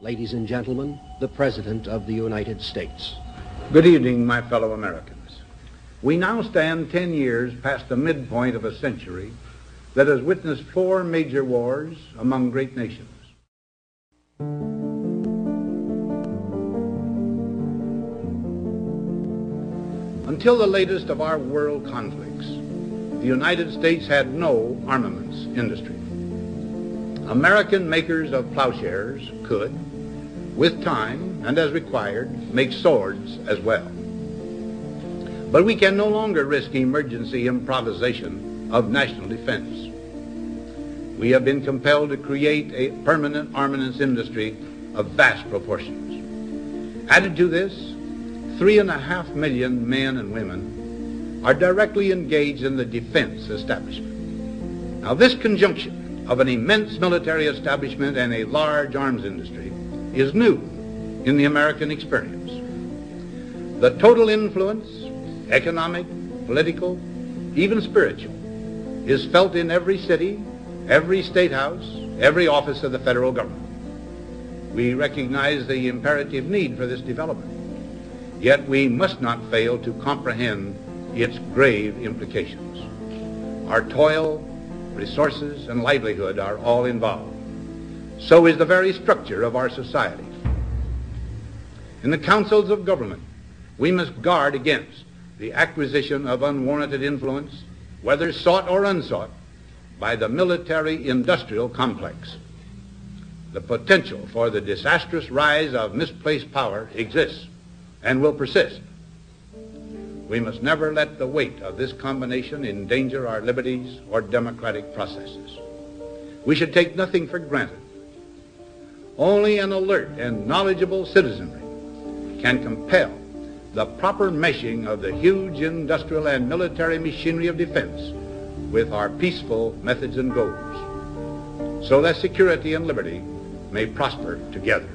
Ladies and gentlemen, the President of the United States. Good evening, my fellow Americans. We now stand 10 years past the midpoint of a century that has witnessed 4 major wars among great nations. Until the latest of our world conflicts, the United States had no armaments industry. American makers of plowshares could, with time and as required, make swords as well. But we can no longer risk emergency improvisation of national defense. We have been compelled to create a permanent armaments industry of vast proportions. Added to this, 3.5 million men and women are directly engaged in the defense establishment. Now, this conjunction of an immense military establishment and a large arms industry is new in the American experience. The total influence, economic, political, even spiritual, is felt in every city, every state house, every office of the federal government. We recognize the imperative need for this development, yet we must not fail to comprehend its grave implications. Our toil, resources, and livelihood are all involved. So is the very structure of our society. In the councils of government, we must guard against the acquisition of unwarranted influence, whether sought or unsought, by the military-industrial complex. The potential for the disastrous rise of misplaced power exists and will persist. We must never let the weight of this combination endanger our liberties or democratic processes. We should take nothing for granted. Only an alert and knowledgeable citizenry can compel the proper meshing of the huge industrial and military machinery of defense with our peaceful methods and goals, so that security and liberty may prosper together.